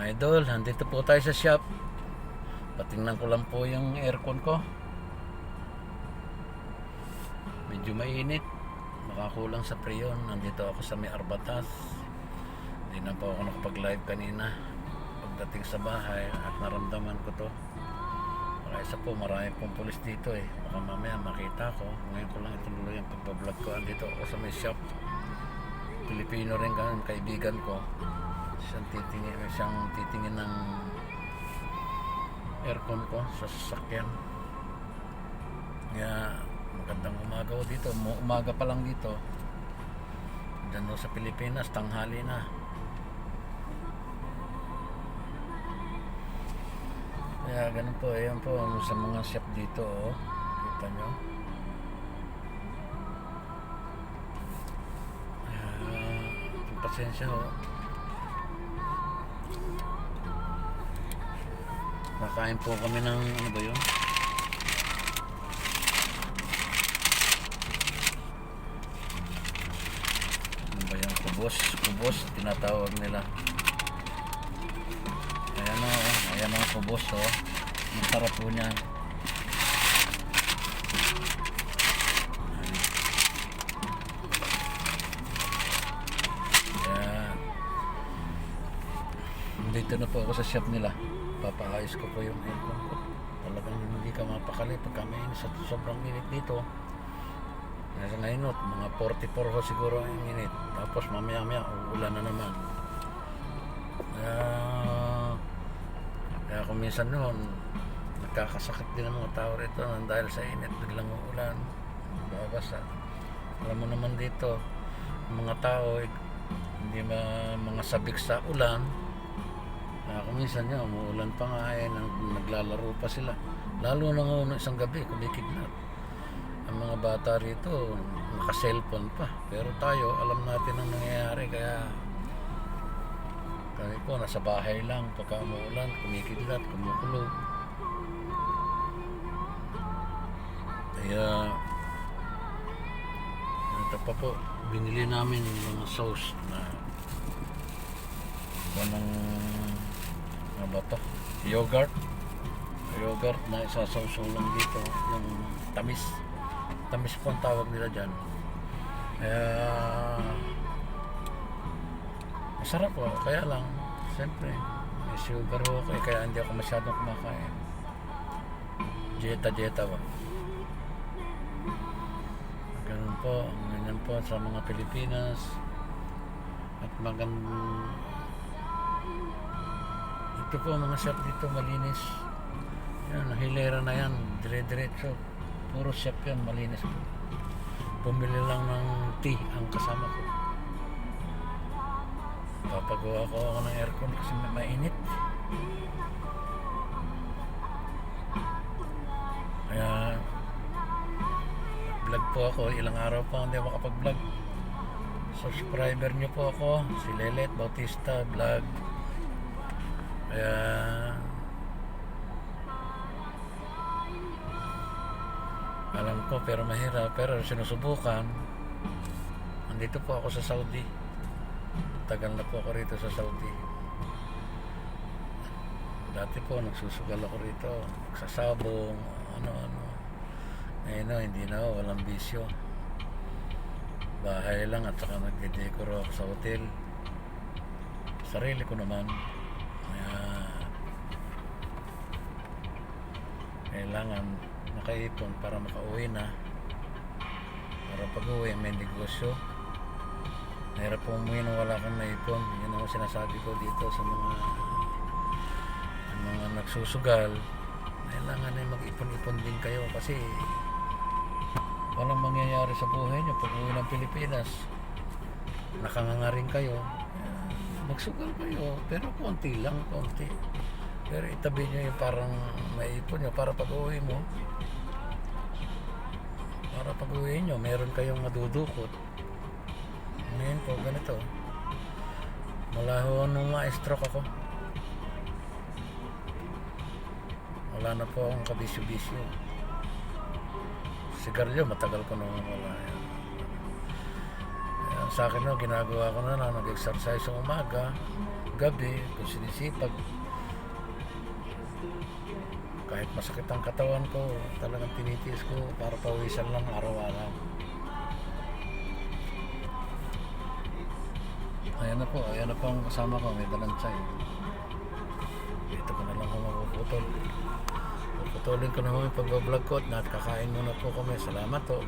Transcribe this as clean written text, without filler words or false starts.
Idol, nandito po tayo sa shop. Patingnan ko lang po yung aircon ko. Medyo mainit. Makakulang sa preyon. Nandito ako sa may Arbatas. Hindi na po ako nakapag-live kanina. Pagdating sa bahay at naramdaman ko to. Baka isa po, marami pong pulis dito eh. Baka mamaya makita ko. Ngayon ko lang ituloy yung pagbablog ko. Andito ako sa may shop. Pilipino rin kaibigan ko. Siyang titingin ng aircon ko sa sasakyan. Kaya magandang umaga ko dito. Umaga pa lang dito. Diyan sa Pilipinas, tanghali na. Kaya ganun po. Ayan po sa mga shop dito. Oh. Kita nyo. Pasensya ho. Nakain po kami ng ano ba yun? Ano ba yung kubos tinatawag nila. Ayan o, ayan ang kubos o. Ang sarap po niyan. Dito na po ako sa shop nila. Papaayos ko po yung aircon ko. Talagang hindi ka mapakali pagka may init. Sobrang init dito. Nasa ngayon, mga 44 ho siguro ang init. Tapos mamaya uulan na naman. Kaya kung minsan noon, nagkakasakit din ang mga tao rito dahil sa init, biglang uulan, babasa. Alam mo naman dito, mga tao, hindi mga sabik sa ulan. Kung minsan nga, umuulan pa nga naglalaro pa sila. Lalo na nga isang gabi, kumikidnap. Ang mga bata rito, naka-cellphone pa. Pero tayo, alam natin ang nangyayari. Kaya kami po, nasa bahay lang. Pagka umuulan, kumikidnap, kumukulog. Kaya ito pa po, binili namin yung mga sauce na walang ano ba to? Yogurt na isasawsaw lang dito, yung tamis po ang tawag nila dyan. Kaya masarap po, kaya lang siyempre may sugar ho, kaya hindi ako masyadong kumakain. Dieta ba, ganun po. Ganyan po sa mga Pilipinas. At ito po mga shop dito malinis. Yan, hilera na yan, dire-diretso. Puro shop yan, malinis po. Bumili lang ng tea ang kasama ko. Papagawa ko ako ng aircon kasi mainit. Kaya vlog po ako, ilang araw pa hindi ako makapag-vlog. Subscriber nyo po ako, si Lelet Bautista Vlog. Kaya alam ko, pero mahirap, pero sinusubukan. Andito po ako sa Saudi. Tagal na po ako rito sa Saudi. Dati po nagsusugal ako rito, nagsasabong, ano. Ngayon hindi na ako, walang bisyo. Bahay lang at saka nagde-decor ako sa hotel. Sarili ko naman. Kailangan makaipon para makauwi na, para pag uwi may negosyo. Mahirap po umuwi nang wala kang naipon. Yun ang sinasabi ko dito sa mga nagsusugal. Kailangan ay mag-ipon-ipon din kayo kasi walang mangyayari sa buhay nyo pag uwi ng Pilipinas. Nakanganga rin kayo, magsugal kayo, pero konti lang, konti. Pero itabi nyo yung parang maipon nyo para pag-uwi mo. Para pag-uwi nyo, meron kayong madudukot. Ngayon po, ganito. Mula ho nung ma-stroke ako. Wala na po akong kabisyo-bisyo. Sigarilyo, matagal ko nung wala. Sa akin no, ginagawa ko na lang, nag-exercise sa umaga. gabi, kung sinisipag, kahit masakit ang katawan ko, talagang tinitiis ko para pawisan lang araw-araw. Ayan na po ang kasama ko, may dalang tsay. Dito ko na lang ako mapuputol. Puputulin ko na ho yung pagbablog ko at kakain muna po kami. Salamat po.